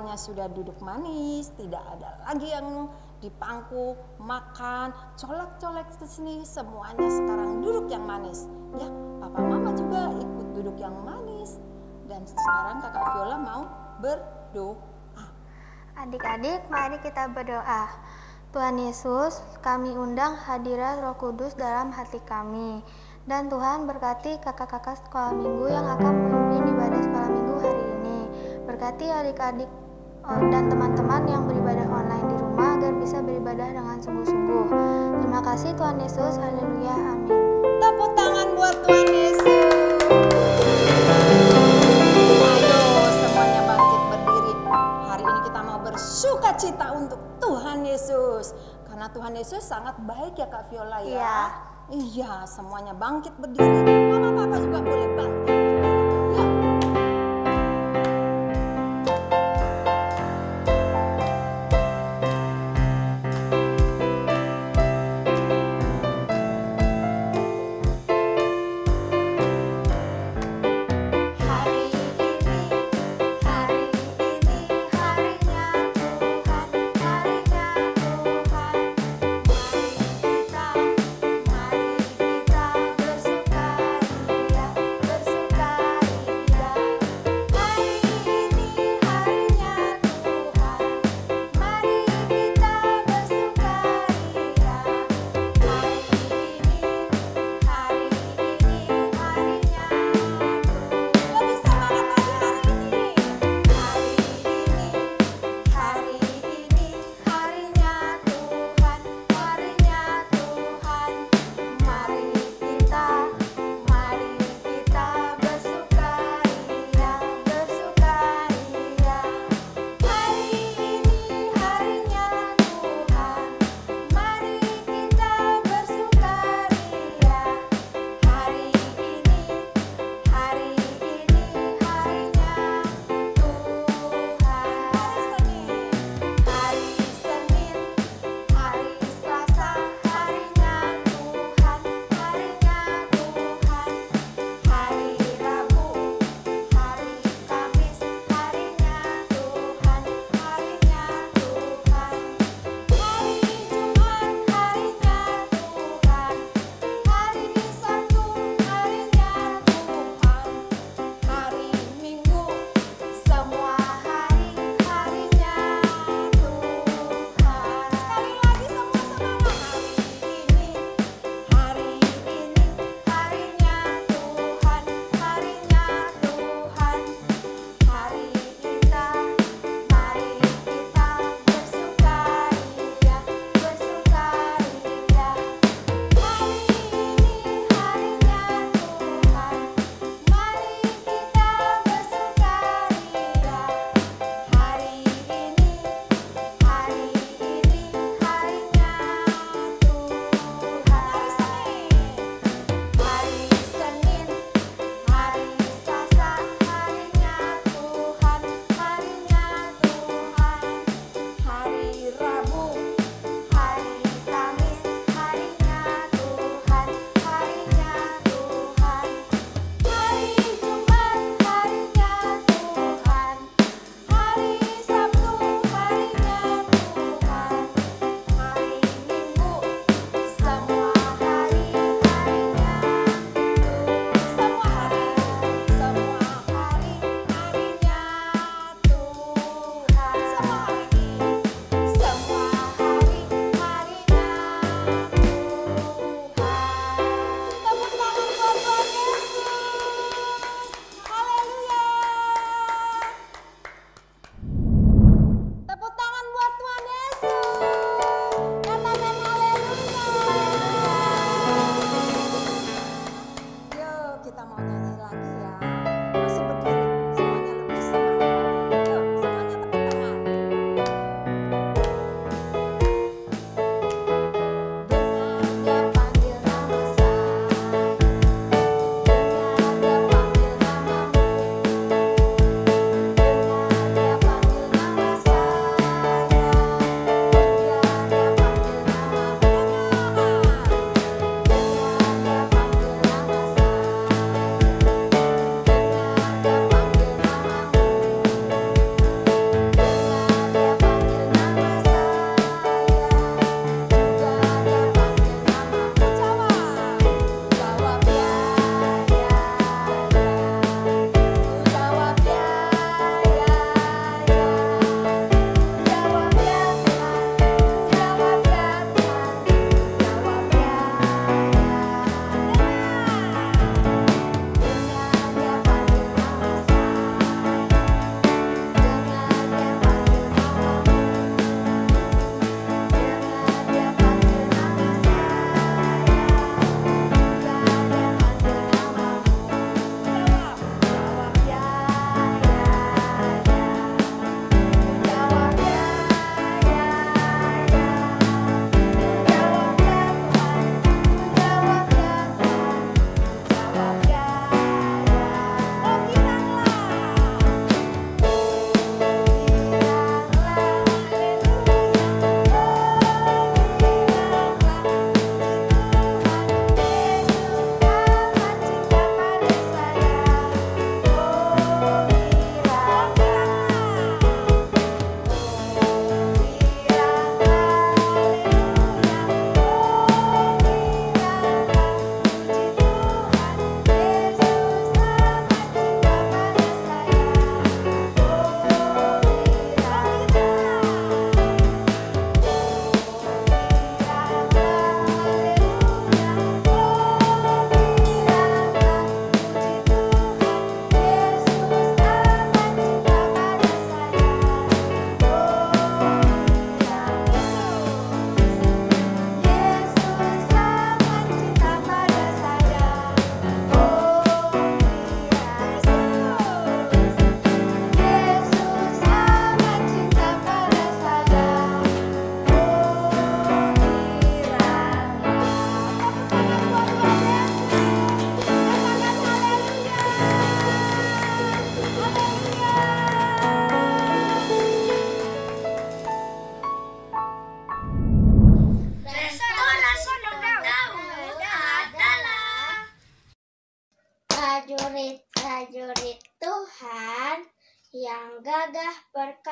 semuanya sudah duduk manis, tidak ada lagi yang dipangku, makan, colek-colek ke sini, semuanya sekarang duduk yang manis. Ya, papa mama juga ikut duduk yang manis. Dan sekarang kakak Viola mau berdoa. Adik-adik, mari kita berdoa. Tuhan Yesus, kami undang hadirat Roh Kudus dalam hati kami. Dan Tuhan berkati kakak-kakak sekolah minggu yang akan memimpin ibadah sekolah minggu hari ini. Berkati adik-adik dan teman-teman yang beribadah online di rumah agar bisa beribadah dengan sungguh-sungguh. Terima kasih Tuhan Yesus, haleluya, amin. Tepuk tangan buat Tuhan Yesus. Ayo semuanya bangkit berdiri. Hari ini kita mau bersuka cita untuk Tuhan Yesus. Karena Tuhan Yesus sangat baik ya Kak Viola ya. Iya. Iya, semuanya bangkit berdiri. Mama papa juga boleh bangkit berdiri. Ya. Bersuka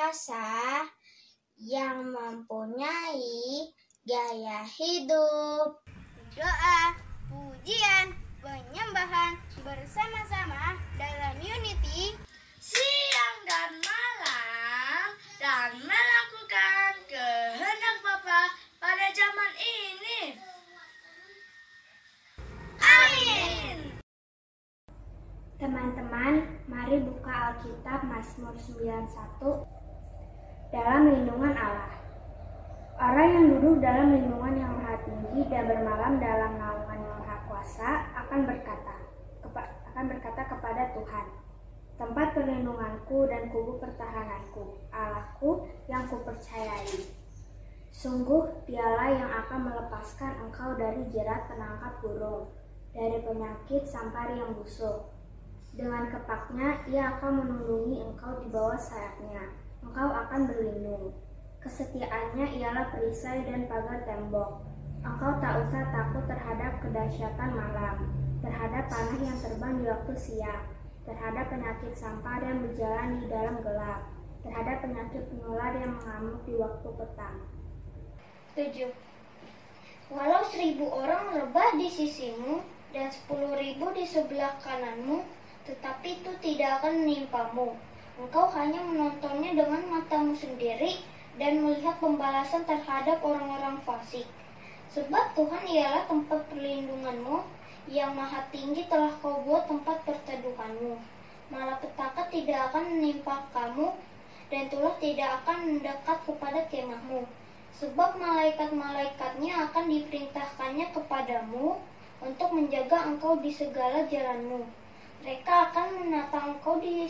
dewasa yang mempunyai gaya hidup. Doa, pujian, penyembahan bersama-sama dalam unity siang dan malam dan melakukan kehendak Bapa pada zaman ini. Amin. Teman-teman, mari buka Alkitab Mazmur 91 dalam lindungan Allah. Orang yang duduk dalam lindungan yang maha tinggi dan bermalam dalam naungan yang maha kuasa akan berkata kepada Tuhan, tempat perlindunganku dan kubu pertahananku, Allahku yang kupercayai. Sungguh dialah yang akan melepaskan engkau dari jerat penangkap burung, dari penyakit sampar yang busuk. Dengan kepaknya ia akan melindungi engkau di bawah sayapnya, engkau akan berlindung. Kesetiaannya ialah perisai dan pagar tembok. Engkau tak usah takut terhadap kedahsyatan malam, terhadap panah yang terbang di waktu siang, terhadap penyakit sampar yang berjalan di dalam gelap, terhadap penyakit penular yang mengamuk di waktu petang. 7. Walau 1.000 orang rebah di sisimu dan 10.000 di sebelah kananmu, tetapi itu tidak akan menimpamu. Engkau hanya menontonnya dengan matamu sendiri dan melihat pembalasan terhadap orang-orang fasik. Sebab Tuhan ialah tempat perlindunganmu, yang maha tinggi telah kau buat tempat perteduhanmu. Malapetaka tidak akan menimpa kamu, dan tulah tidak akan mendekat kepada kemahmu. Sebab malaikat-malaikatnya akan diperintahkannya kepadamu untuk menjaga engkau di segala jalanmu. Mereka akan menata engkau di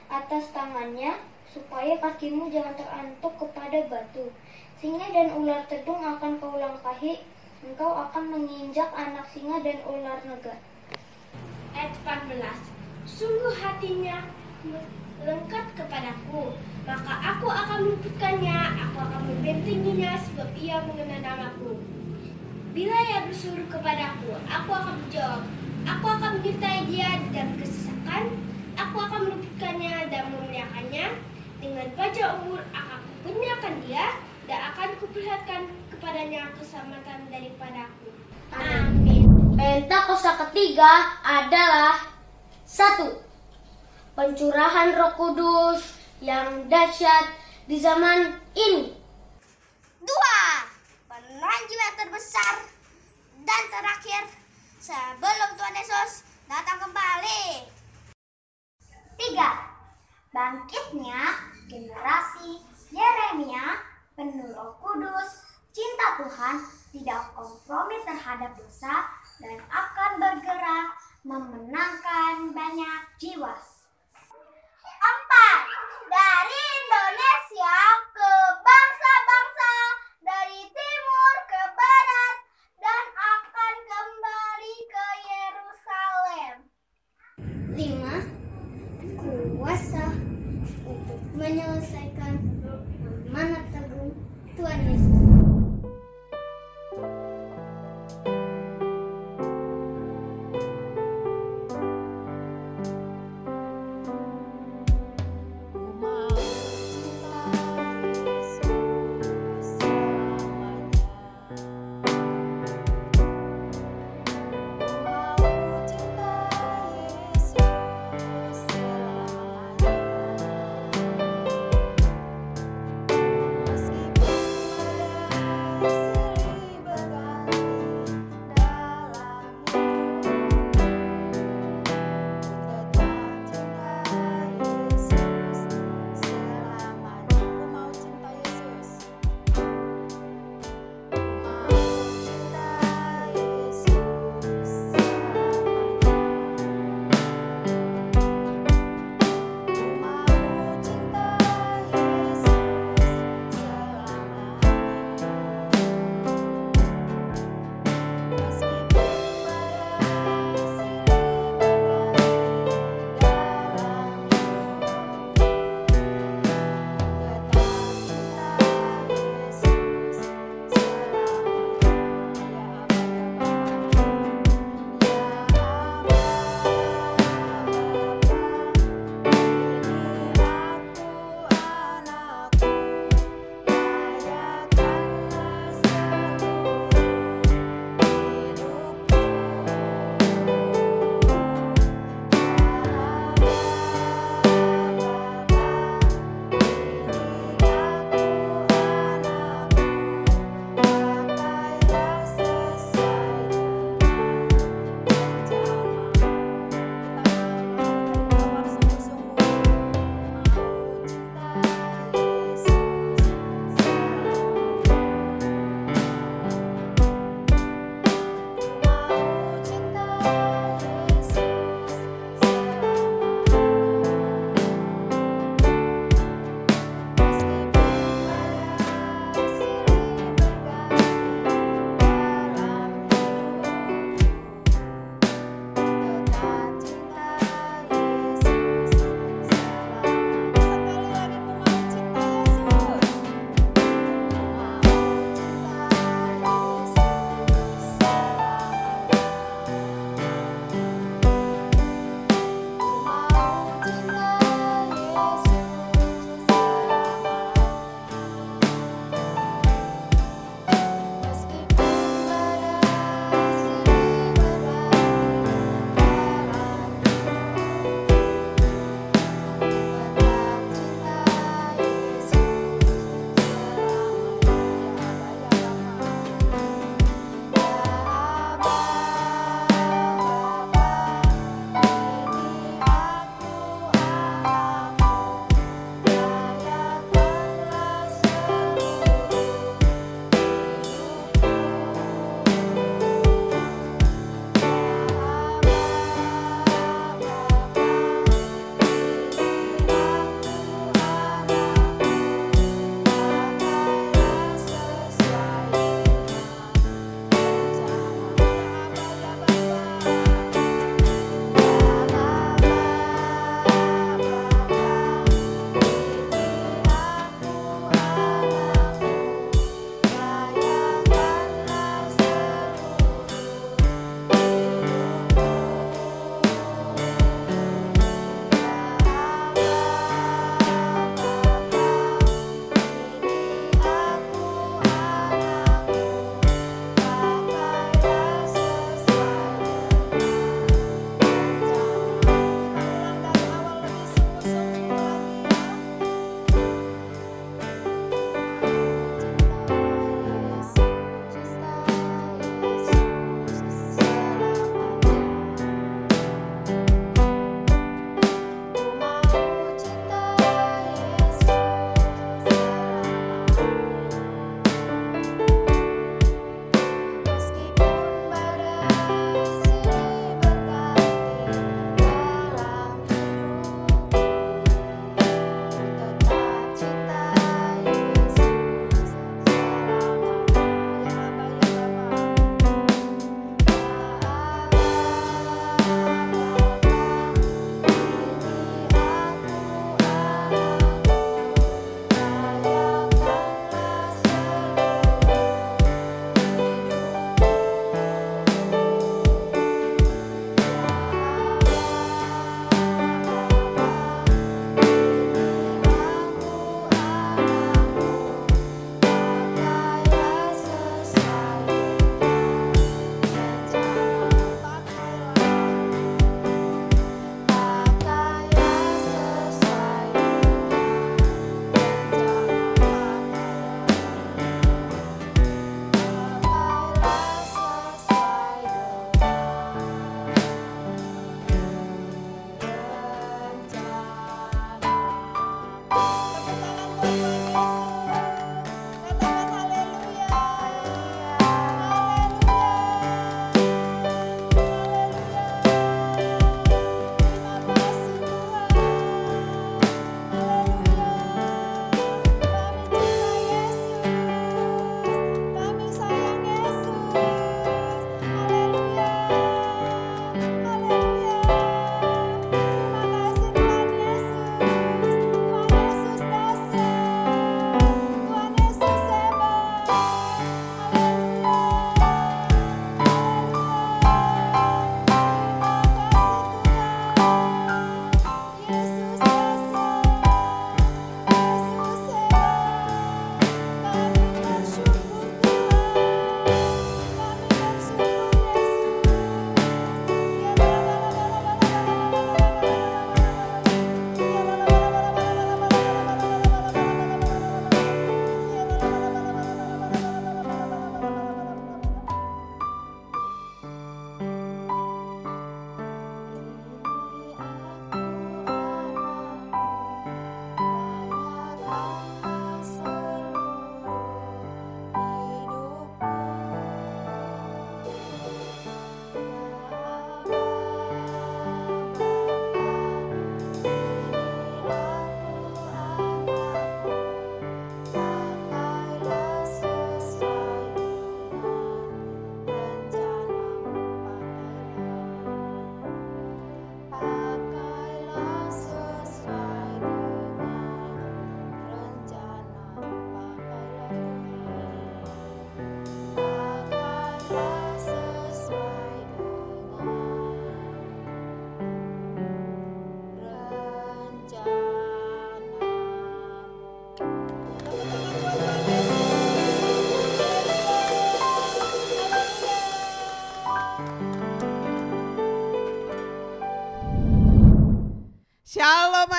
atas tangannya, supaya kakimu jangan terantuk kepada batu. Singa dan ular tedung akan kau langkahi, engkau akan menginjak anak singa dan ular naga. Ayat 14. Sungguh hatinya lengkap kepadaku, maka aku akan meluputkannya, aku akan membentenginya, sebab ia mengenal namaku. Bila ia bersuruh kepadaku, aku akan menjawab. Aku akan menyertai dia dalam kesesakan, aku akan meluputkannya dan memuliakannya. Dengan bajak umur akan kubenarkan dia, dan akan kuperlihatkan kepadanya keselamatan daripadaku. Amin. Pentakosta ketiga adalah 1. Pencurahan Roh Kudus yang dahsyat di zaman ini. 2. Penranjian terbesar dan terakhir sebelum Tuhan Yesus datang kembali. 3. Bangkitnya generasi Yeremia penuh Roh Kudus, cinta Tuhan, tidak kompromi terhadap dosa, dan akan bergerak memenangkan banyak jiwa. 4. Dari Indonesia ke bangsa-bangsa, dari timur ke barat, dan akan kembali ke Yerusalem. 5. Kuasa untuk menyelesaikan amanat agung Tuhan Yesus.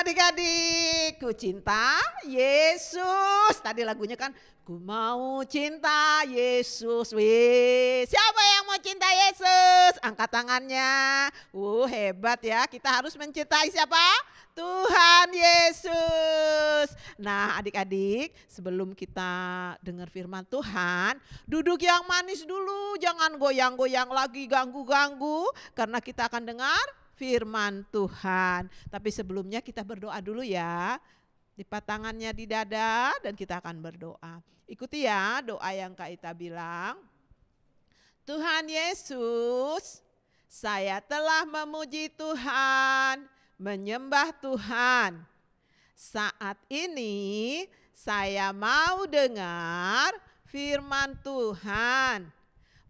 adik-adik, ku cinta Yesus. Tadi lagunya kan, ku mau cinta Yesus. Wih, siapa yang mau cinta Yesus? Angkat tangannya. Hebat ya, kita harus mencintai siapa? Tuhan Yesus. Nah adik-adik, sebelum kita dengar firman Tuhan, duduk yang manis dulu, jangan goyang-goyang lagi, ganggu-ganggu, karena kita akan dengar firman Tuhan. Tapi sebelumnya kita berdoa dulu ya. Lipat tangannya di dada dan kita akan berdoa. Ikuti ya doa yang Kak Ita bilang. Tuhan Yesus, saya telah memuji Tuhan, menyembah Tuhan. Saat ini saya mau dengar firman Tuhan.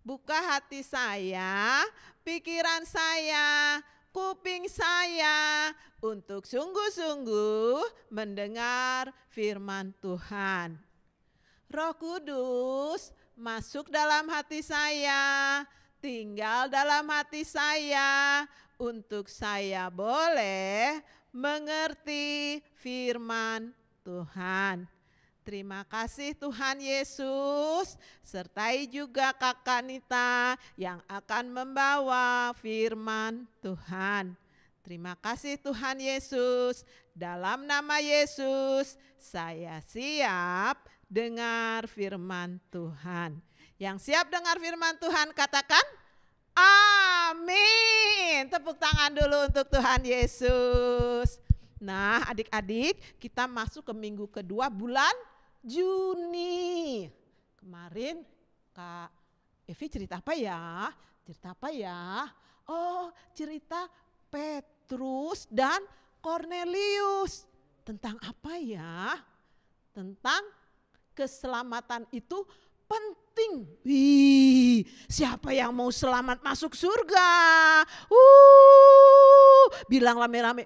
Buka hati saya, pikiran saya, kuping saya untuk sungguh-sungguh mendengar firman Tuhan. Roh Kudus masuk dalam hati saya, tinggal dalam hati saya untuk saya boleh mengerti firman Tuhan. Terima kasih Tuhan Yesus, sertai juga Kakak Nita yang akan membawa firman Tuhan. Terima kasih Tuhan Yesus, dalam nama Yesus saya siap dengar firman Tuhan. Yang siap dengar firman Tuhan katakan amin. Tepuk tangan dulu untuk Tuhan Yesus. Nah adik-adik, kita masuk ke minggu kedua bulan Juni. Kemarin Kak Evi cerita apa ya? Cerita apa ya? Oh, cerita Petrus dan Kornelius. Tentang apa ya? Tentang keselamatan itu penting. Wih, siapa yang mau selamat masuk surga? Bilang rame-rame.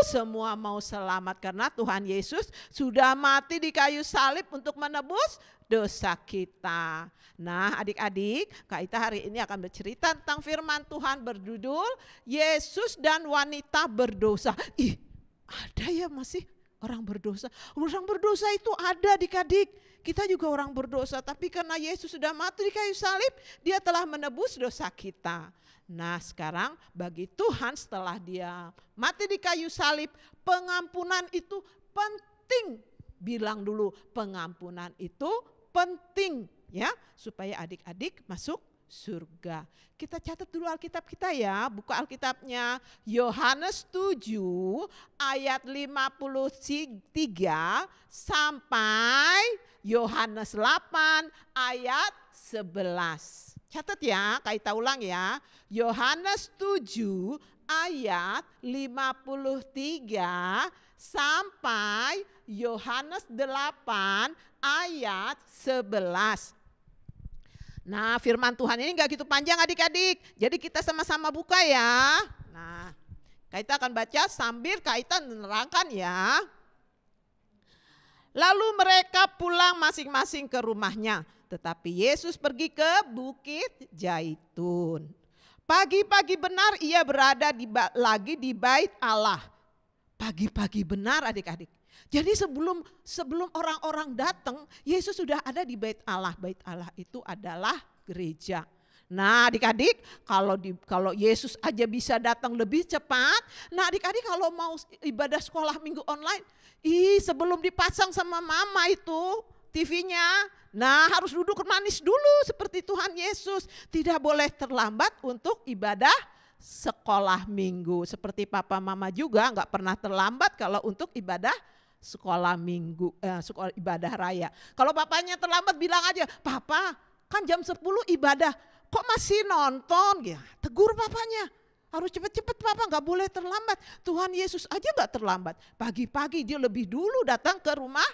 Semua mau selamat karena Tuhan Yesus sudah mati di kayu salib untuk menebus dosa kita. Nah adik-adik, Kak Ita hari ini akan bercerita tentang firman Tuhan berjudul Yesus dan wanita berdosa. Ih, ada ya masih orang berdosa. Orang berdosa itu ada adik-adik. Kita juga orang berdosa, tapi karena Yesus sudah mati di kayu salib, dia telah menebus dosa kita. Nah sekarang bagi Tuhan setelah dia mati di kayu salib, pengampunan itu penting. Bilang dulu, pengampunan itu penting ya, supaya adik-adik masuk surga. Kita catat dulu Alkitab kita ya, buka Alkitabnya Yohanes 7 ayat 53 sampai Yohanes 8 ayat 11. Catat ya, Kak Ita ulang ya. Yohanes 7 ayat 53 sampai Yohanes 8 ayat 11. Nah firman Tuhan ini gak gitu panjang adik-adik. Jadi kita sama-sama buka ya. Nah Kak Ita akan baca sambil Kak Ita menerangkan ya. Lalu mereka pulang masing-masing ke rumahnya. Tetapi Yesus pergi ke Bukit Zaitun. Pagi-pagi benar ia berada lagi di bait Allah. Pagi-pagi benar adik-adik. Jadi sebelum orang-orang datang, Yesus sudah ada di bait Allah. Bait Allah itu adalah gereja. Nah adik-adik, kalau Yesus aja bisa datang lebih cepat, nah adik-adik kalau mau ibadah sekolah minggu online, sebelum dipasang sama mama itu TV-nya, nah harus duduk manis dulu seperti Tuhan Yesus. Tidak boleh terlambat untuk ibadah sekolah minggu. Seperti papa mama juga gak pernah terlambat kalau untuk ibadah sekolah minggu, sekolah ibadah raya. Kalau papanya terlambat bilang aja, papa kan jam 10 ibadah, kok masih nonton? Ya, tegur papanya. Harus cepet-cepet papa, gak boleh terlambat. Tuhan Yesus aja gak terlambat. Pagi-pagi dia lebih dulu datang ke rumah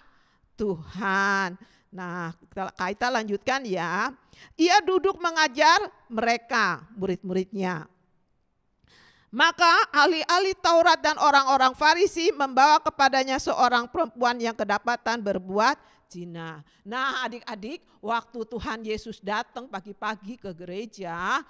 Tuhan. Nah Kak Ita lanjutkan ya. Ia duduk mengajar mereka, murid-muridnya. Maka ahli-ahli Taurat dan orang-orang Farisi membawa kepadanya seorang perempuan yang kedapatan berbuat zina. Nah adik-adik, waktu Tuhan Yesus datang pagi-pagi ke gereja,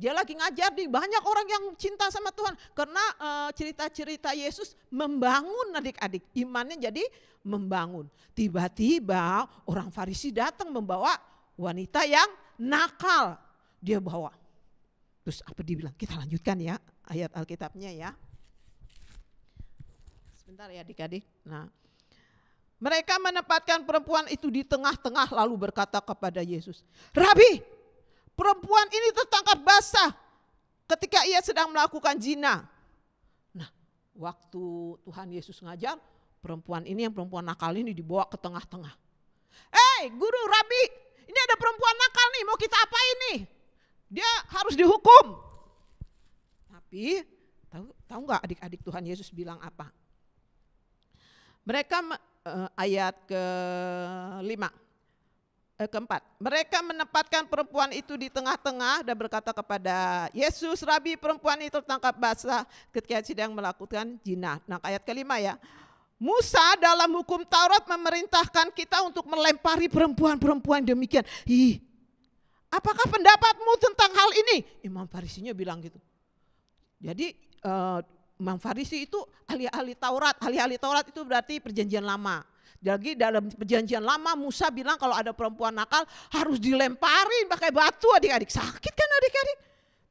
Dia lagi ngajar di banyak orang yang cinta sama Tuhan. Karena cerita-cerita Yesus membangun adik-adik. Imannya jadi membangun. Tiba-tiba orang Farisi datang membawa wanita yang nakal. Dia bawa. Terus apa dibilang? Kita lanjutkan ya ayat Alkitabnya ya. Sebentar ya adik-adik. Nah, mereka menempatkan perempuan itu di tengah-tengah lalu berkata kepada Yesus, Rabi, perempuan ini tertangkap basah ketika ia sedang melakukan zina. Nah, waktu Tuhan Yesus ngajar, perempuan ini yang perempuan nakal ini dibawa ke tengah-tengah. Guru, Rabi, ini ada perempuan nakal nih, mau kita apain nih? Dia harus dihukum. Tapi tahu nggak adik-adik Tuhan Yesus bilang apa? Mereka ayat keempat. Mereka menempatkan perempuan itu di tengah-tengah dan berkata kepada Yesus, Rabi, perempuan itu tertangkap basah ketika sedang melakukan zina. Nah, ayat kelima ya. Musa dalam hukum Taurat memerintahkan kita untuk melempari perempuan-perempuan demikian. Apakah pendapatmu tentang hal ini? Imam Farisinya bilang gitu. Jadi Imam Farisi itu ahli-ahli Taurat. Ahli-ahli Taurat itu berarti perjanjian lama. Jadi dalam perjanjian lama Musa bilang kalau ada perempuan nakal harus dilemparin pakai batu adik-adik. Sakit kan adik-adik?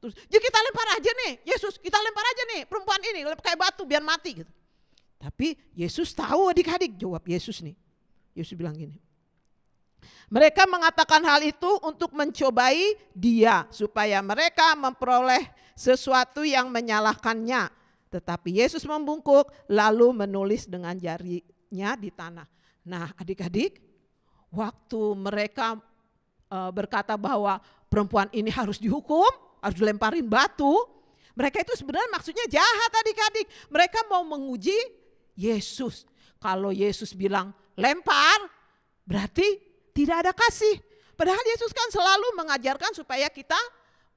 Terus ya kita lempar aja nih, Yesus kita lempar aja nih perempuan ini pakai batu biar mati gitu. Tapi Yesus tahu adik-adik, jawab Yesus nih. Yesus bilang gini. Mereka mengatakan hal itu untuk mencobai dia supaya mereka memperoleh sesuatu yang menyalahkannya. Tetapi Yesus membungkuk lalu menulis dengan jarinya di tanah. Nah adik-adik, waktu mereka berkata bahwa perempuan ini harus dihukum, harus dilemparin batu, mereka itu sebenarnya maksudnya jahat adik-adik. Mereka mau menguji Yesus. Kalau Yesus bilang lempar, berarti tidak ada kasih. Padahal Yesus kan selalu mengajarkan supaya kita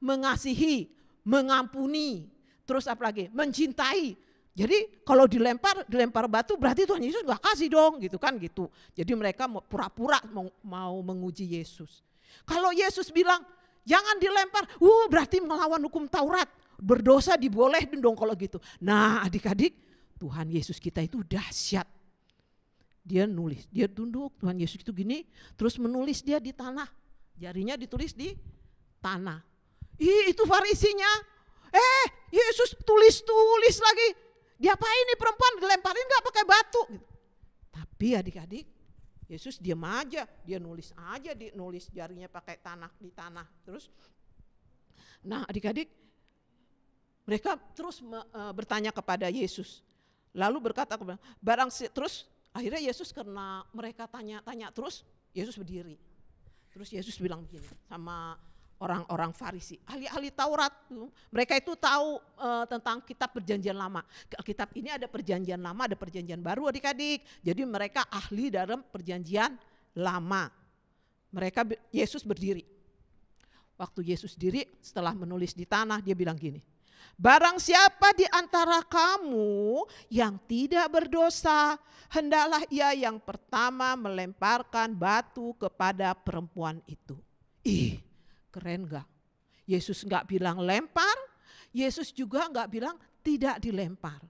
mengasihi, mengampuni, terus apa lagi? Mencintai. Jadi kalau dilempar batu berarti Tuhan Yesus gak kasih dong gitu kan gitu. Jadi mereka pura-pura mau menguji Yesus. Kalau Yesus bilang jangan dilempar, berarti melawan hukum Taurat. Berdosa dibolehin dong kalau gitu. Nah adik-adik, Tuhan Yesus kita itu dahsyat. Dia nulis, dia tunduk, Tuhan Yesus itu gini, terus menulis dia di tanah. Jarinya ditulis di tanah. Itu Farisinya. Yesus tulis lagi. Diapain nih perempuan, dilemparin gak pakai batu? Gitu. Tapi adik-adik, Yesus diam aja, dia nulis aja, nulis jarinya pakai di tanah. Terus, nah adik-adik, mereka terus bertanya kepada Yesus. Lalu berkata kepada terus akhirnya Yesus karena mereka tanya-tanya terus, Yesus berdiri. Terus Yesus bilang begini sama orang-orang Farisi, ahli-ahli Taurat. Mereka itu tahu tentang kitab perjanjian lama. Kitab ini ada perjanjian lama, ada perjanjian baru adik-adik. Jadi mereka ahli dalam perjanjian lama. Yesus berdiri. Waktu Yesus diri setelah menulis di tanah, dia bilang gini, barang siapa di antara kamu yang tidak berdosa, hendaklah ia yang pertama melemparkan batu kepada perempuan itu. Keren gak? Yesus gak bilang lempar, Yesus juga gak bilang tidak dilempar.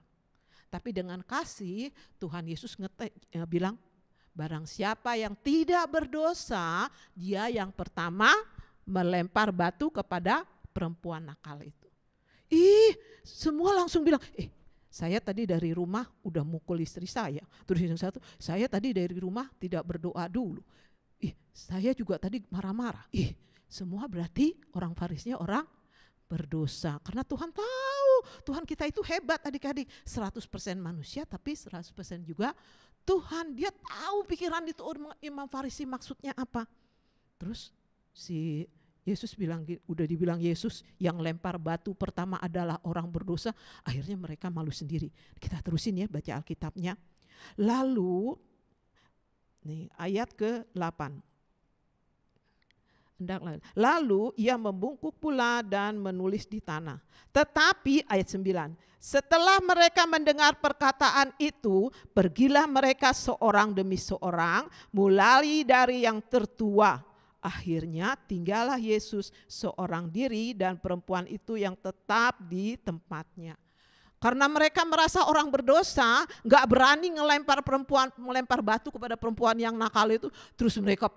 Tapi dengan kasih Tuhan Yesus bilang barang siapa yang tidak berdosa, dia yang pertama melempar batu kepada perempuan nakal itu. Semua langsung bilang, saya tadi dari rumah udah mukul istri saya. Terus yang satu, saya tadi dari rumah tidak berdoa dulu. Saya juga tadi marah-marah. Semua berarti orang Farisinya orang berdosa. Karena Tuhan tahu, Tuhan kita itu hebat adik-adik. 100% manusia tapi 100% juga Tuhan. Dia tahu pikiran itu Imam Farisi maksudnya apa. Terus si Yesus bilang, udah dibilang Yesus yang lempar batu pertama adalah orang berdosa. Akhirnya mereka malu sendiri. Kita terusin ya baca Alkitabnya. Lalu nih ayat ke-8. Lalu ia membungkuk pula dan menulis di tanah. Tetapi ayat 9, setelah mereka mendengar perkataan itu, pergilah mereka seorang demi seorang, mulai dari yang tertua. Akhirnya tinggallah Yesus seorang diri dan perempuan itu yang tetap di tempatnya. Karena mereka merasa orang berdosa, gak berani melempar batu kepada perempuan yang nakal itu. Terus mereka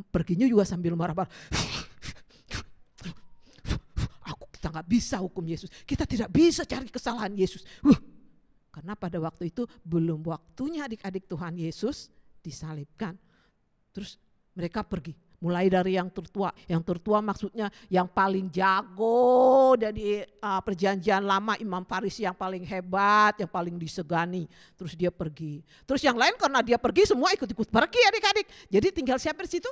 perginya juga sambil marah-marah. Kita gak bisa hukum Yesus, kita tidak bisa cari kesalahan Yesus. Karena pada waktu itu belum waktunya adik-adik Tuhan Yesus disalibkan. Terus mereka pergi. Mulai dari yang tertua maksudnya yang paling jago dari perjanjian lama, Imam Farisi yang paling hebat, yang paling disegani. Terus dia pergi. Terus yang lain karena dia pergi semua ikut-ikut pergi adik-adik. Jadi tinggal siapa di situ?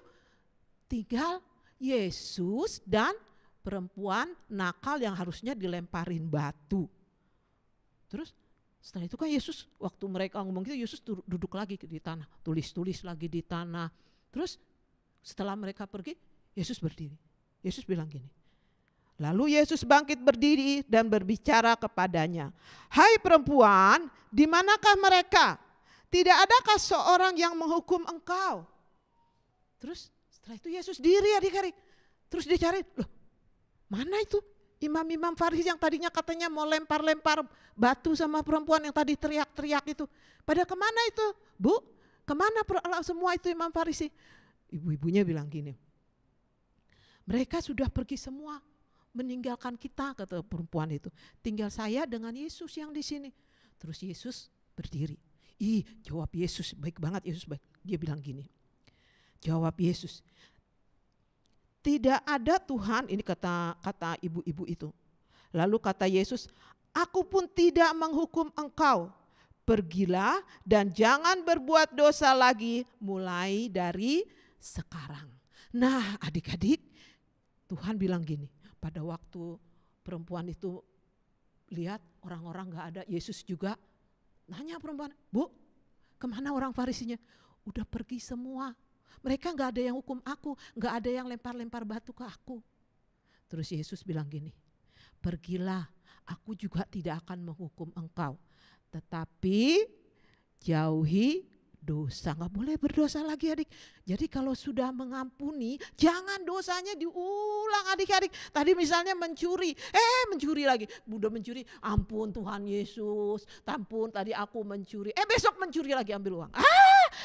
Tinggal Yesus dan perempuan nakal yang harusnya dilemparin batu. Terus setelah itu kan Yesus, waktu mereka ngomong gitu, Yesus duduk lagi di tanah, tulis-tulis lagi di tanah. Terus setelah mereka pergi, Yesus berdiri. Yesus bilang gini, lalu Yesus bangkit berdiri dan berbicara kepadanya, "Hai perempuan, di manakah mereka? Tidak adakah seorang yang menghukum engkau?" Terus setelah itu Yesus diri adik-adik. Terus dia cari, loh mana itu imam-imam Farisi yang tadinya katanya mau lempar-lempar batu sama perempuan yang tadi teriak-teriak itu. Pada kemana itu? Bu, kemana semua itu imam Farisi? Ibu-ibunya bilang gini, mereka sudah pergi semua meninggalkan kita, kata perempuan itu. Tinggal saya dengan Yesus yang di sini. Terus Yesus berdiri. Jawab Yesus, baik banget Yesus baik. Dia bilang gini, jawab Yesus, tidak ada Tuhan, ini kata ibu-ibu itu. Lalu kata Yesus, aku pun tidak menghukum engkau. Pergilah dan jangan berbuat dosa lagi mulai dari sekarang. Nah adik-adik, Tuhan bilang gini, pada waktu perempuan itu lihat orang-orang gak ada, Yesus juga nanya perempuan, Bu, kemana orang Farisinya? Udah pergi semua. Mereka gak ada yang hukum aku, gak ada yang lempar-lempar batu ke aku. Terus Yesus bilang gini, pergilah, aku juga tidak akan menghukum engkau. Tetapi jauhi dosa, gak boleh berdosa lagi adik. Jadi kalau sudah mengampuni, jangan dosanya diulang adik-adik. Tadi misalnya mencuri lagi. Udah mencuri, ampun Tuhan Yesus, ampun tadi aku mencuri. Besok mencuri lagi ambil uang.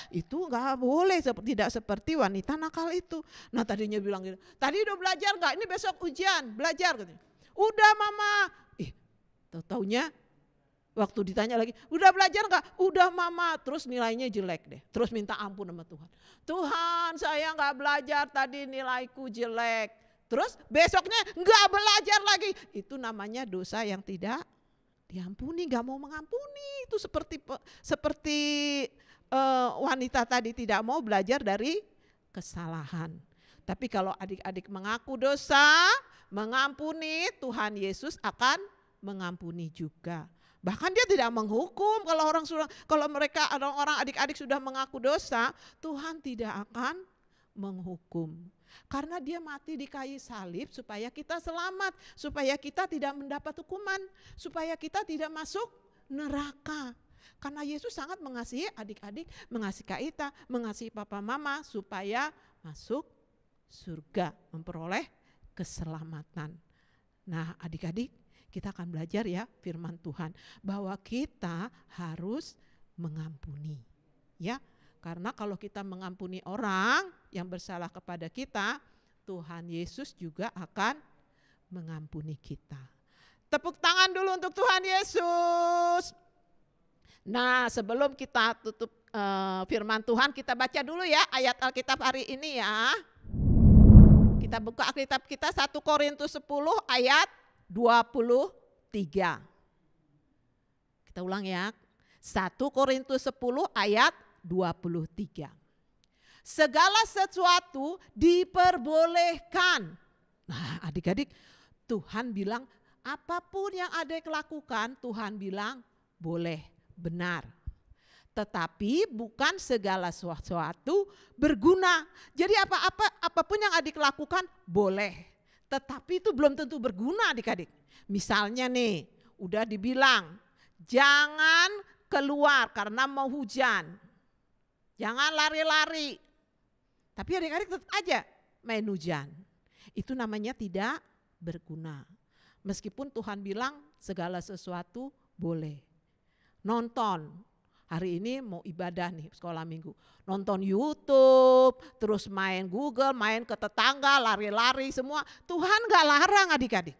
Itu gak boleh, tidak seperti wanita nakal itu. Nah tadinya bilang gitu, tadi udah belajar gak? Ini besok ujian, belajar katanya. Udah mama. Taunya waktu ditanya lagi, udah belajar gak? Udah mama. Terus nilainya jelek deh. Terus minta ampun sama Tuhan. Tuhan saya gak belajar tadi, nilaiku jelek. Terus besoknya gak belajar lagi. Itu namanya dosa yang tidak diampuni, gak mau mengampuni. Itu seperti wanita tadi tidak mau belajar dari kesalahan. Tapi kalau adik-adik mengaku dosa, mengampuni, Tuhan Yesus akan mengampuni juga. Bahkan dia tidak menghukum. Kalau mereka orang adik-adik sudah mengaku dosa, Tuhan tidak akan menghukum. Karena dia mati di kayu salib supaya kita selamat, supaya kita tidak mendapat hukuman, supaya kita tidak masuk neraka. Karena Yesus sangat mengasihi adik-adik, mengasihi kita, mengasihi papa mama supaya masuk surga, memperoleh keselamatan. Nah adik-adik, kita akan belajar ya firman Tuhan bahwa kita harus mengampuni. Ya, karena kalau kita mengampuni orang yang bersalah kepada kita, Tuhan Yesus juga akan mengampuni kita. Tepuk tangan dulu untuk Tuhan Yesus. Nah, sebelum kita tutup firman Tuhan, kita baca dulu ya ayat Alkitab hari ini ya. Kita buka Alkitab kita 1 Korintus 10 ayat 23. Kita ulang ya. 1 Korintus 10 ayat 23. Segala sesuatu diperbolehkan. Nah, adik-adik, Tuhan bilang apapun yang adik lakukan, Tuhan bilang boleh, benar. Tetapi bukan segala sesuatu berguna. Jadi apapun yang adik lakukan boleh. Tetapi itu belum tentu berguna adik-adik. Misalnya nih, udah dibilang jangan keluar karena mau hujan. Jangan lari-lari. Tapi adik-adik tetap aja main hujan. Itu namanya tidak berguna. Meskipun Tuhan bilang segala sesuatu boleh. Nonton, hari ini mau ibadah nih sekolah minggu. Nonton YouTube, terus main Google, main ke tetangga, lari-lari semua. Tuhan gak larang adik-adik.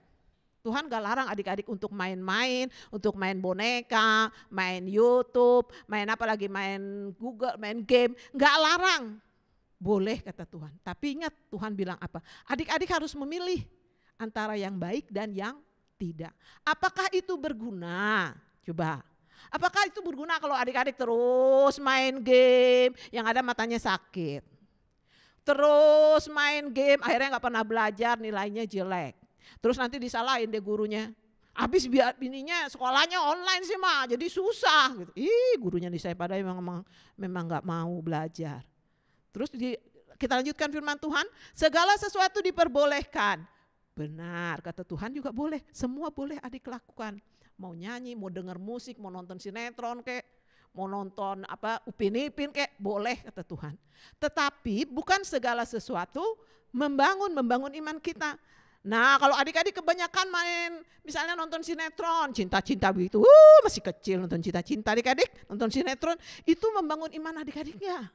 Tuhan gak larang adik-adik untuk main-main, untuk main boneka, main YouTube, main apa lagi, main Google, main game. Gak larang. Boleh kata Tuhan. Tapi ingat Tuhan bilang apa? Adik-adik harus memilih antara yang baik dan yang tidak. Apakah itu berguna? Coba. Apakah itu berguna kalau adik-adik terus main game yang ada matanya sakit? Terus main game akhirnya gak pernah belajar, nilainya jelek. Terus nanti disalahin deh gurunya. Habis bininya sekolahnya online sih mah, jadi susah gitu. Gurunya disalahin padahal memang gak mau belajar. Terus kita lanjutkan firman Tuhan, segala sesuatu diperbolehkan. Benar, kata Tuhan juga boleh, semua boleh adik lakukan. Mau nyanyi, mau denger musik, mau nonton sinetron kek, mau nonton Upin Ipin kek, boleh kata Tuhan. Tetapi bukan segala sesuatu membangun iman kita. Nah kalau adik-adik kebanyakan main misalnya nonton sinetron, cinta-cinta begitu, masih kecil nonton cinta-cinta adik-adik, nonton sinetron, itu membangun iman adik-adiknya.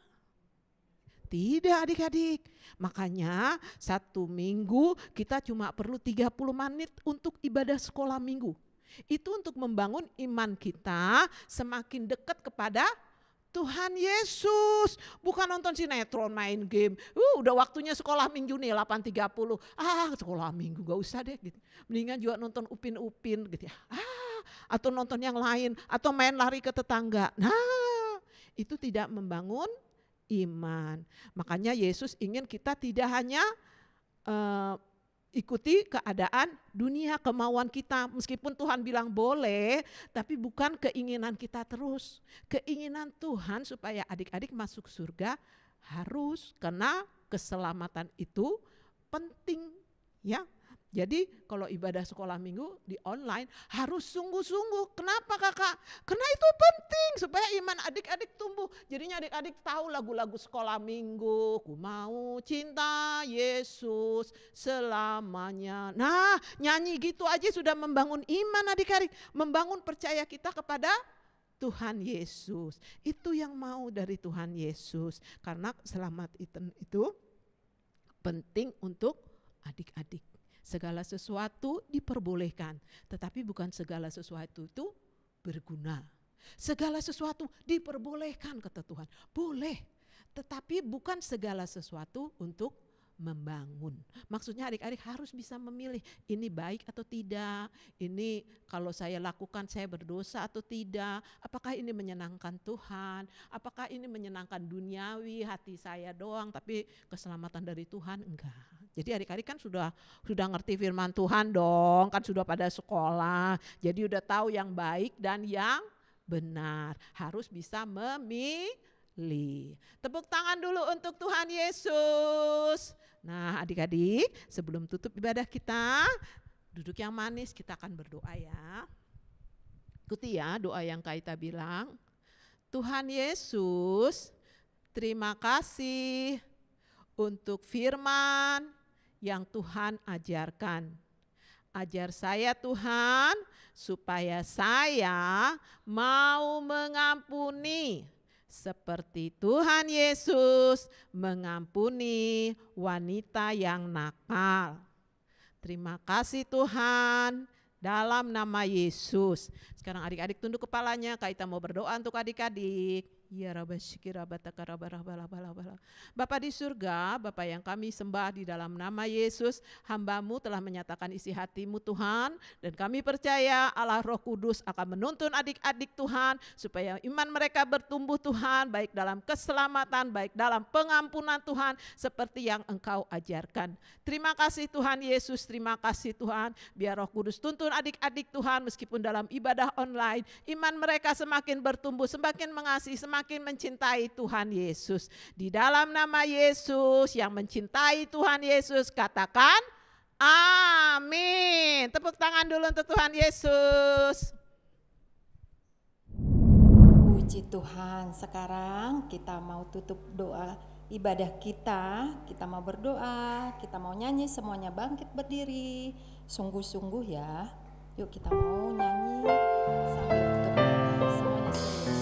Tidak adik-adik, makanya 1 minggu kita cuma perlu 30 menit untuk ibadah sekolah minggu. Itu untuk membangun iman kita semakin dekat kepada Tuhan Yesus. Bukan nonton sinetron, main game. Udah waktunya sekolah minggu nih 8.30. Sekolah minggu gak usah deh gitu. Mendingan juga nonton Upin-Upin gitu ya. Atau nonton yang lain, atau main lari ke tetangga. Nah, itu tidak membangun iman. Makanya Yesus ingin kita tidak hanya ikuti keadaan dunia, kemauan kita. Meskipun Tuhan bilang boleh, tapi bukan keinginan kita terus. Keinginan Tuhan supaya adik-adik masuk surga harus, karena keselamatan itu penting ya. Jadi kalau ibadah sekolah minggu di online harus sungguh-sungguh. Kenapa kakak? Karena itu penting supaya iman adik-adik tumbuh. Jadinya adik-adik tahu lagu-lagu sekolah minggu. Ku mau cinta Yesus selamanya. Nah nyanyi gitu aja sudah membangun iman adik-adik. Membangun percaya kita kepada Tuhan Yesus. Itu yang mau dari Tuhan Yesus. Karena selamat itu penting untuk adik-adik. Segala sesuatu diperbolehkan, tetapi bukan segala sesuatu itu berguna. Segala sesuatu diperbolehkan kata Tuhan, boleh, tetapi bukan segala sesuatu untuk membangun. Maksudnya adik-adik harus bisa memilih ini baik atau tidak, ini kalau saya lakukan saya berdosa atau tidak, apakah ini menyenangkan Tuhan, apakah ini menyenangkan duniawi hati saya doang tapi keselamatan dari Tuhan enggak. Jadi adik-adik kan sudah ngerti firman Tuhan dong, kan sudah pada sekolah, jadi udah tahu yang baik dan yang benar, harus bisa memilih. Tepuk tangan dulu untuk Tuhan Yesus. Nah adik-adik sebelum tutup ibadah kita, duduk yang manis, kita akan berdoa ya. Ikuti ya doa yang Kaita bilang. Tuhan Yesus, terima kasih untuk firman yang Tuhan ajarkan. Ajar saya Tuhan supaya saya mau mengampuni seperti Tuhan Yesus mengampuni wanita yang nakal. Terima kasih Tuhan, dalam nama Yesus. Sekarang adik-adik tunduk kepalanya, Kaita mau berdoa untuk adik-adik. Ya Rabba syikir Rabba takarabba rabba. Bapa di surga, Bapa yang kami sembah di dalam nama Yesus, hamba-Mu telah menyatakan isi hati-Mu Tuhan, dan kami percaya Allah Roh Kudus akan menuntun adik-adik Tuhan supaya iman mereka bertumbuh Tuhan, baik dalam keselamatan, baik dalam pengampunan Tuhan seperti yang Engkau ajarkan. Terima kasih Tuhan Yesus, terima kasih Tuhan, biar Roh Kudus tuntun adik-adik Tuhan meskipun dalam ibadah online, iman mereka semakin bertumbuh, semakin mengasihi, semakin mencintai Tuhan Yesus. Di dalam nama Yesus yang mencintai Tuhan Yesus, katakan amin. Tepuk tangan dulu untuk Tuhan Yesus. Puji Tuhan, sekarang kita mau tutup doa ibadah kita mau berdoa, kita mau nyanyi, semuanya bangkit berdiri. Sungguh-sungguh ya. Yuk kita mau nyanyi sambil tutup mata, semuanya serius.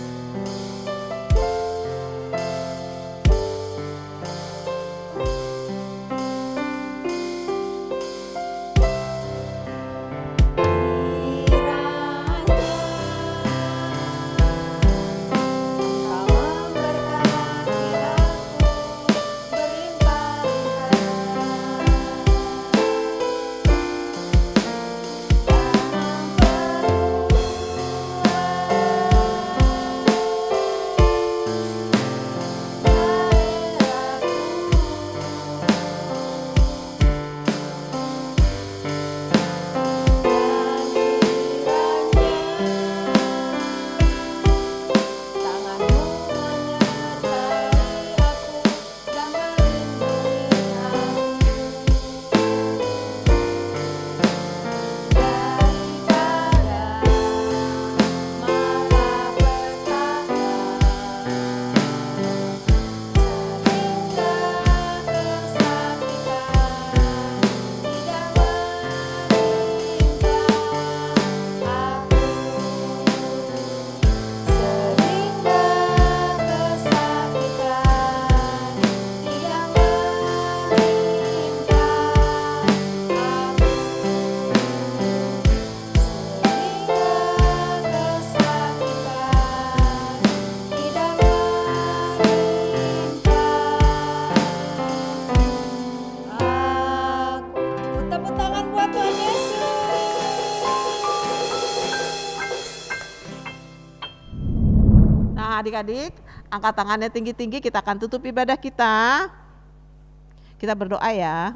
Adik-adik, angkat tangannya tinggi-tinggi, kita akan tutup ibadah kita. Kita berdoa ya.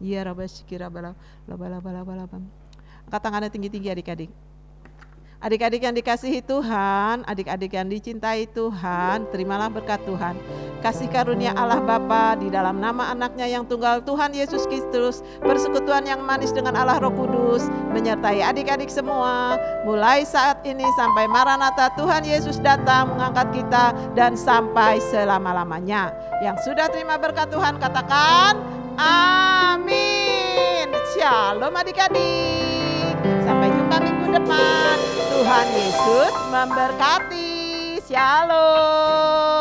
Ya Rabbashikira bala. Angkat tangannya tinggi-tinggi adik-adik. Adik-adik yang dikasihi Tuhan, adik-adik yang dicintai Tuhan, terimalah berkat Tuhan. Kasih karunia Allah Bapa di dalam nama anaknya yang tunggal Tuhan Yesus Kristus, persekutuan yang manis dengan Allah Roh Kudus, menyertai adik-adik semua, mulai saat ini sampai Maranatha Tuhan Yesus datang mengangkat kita dan sampai selama-lamanya. Yang sudah terima berkat Tuhan katakan, amin. Shalom adik-adik. Sampai jumpa minggu depan. Tuhan Yesus memberkati. Shalom.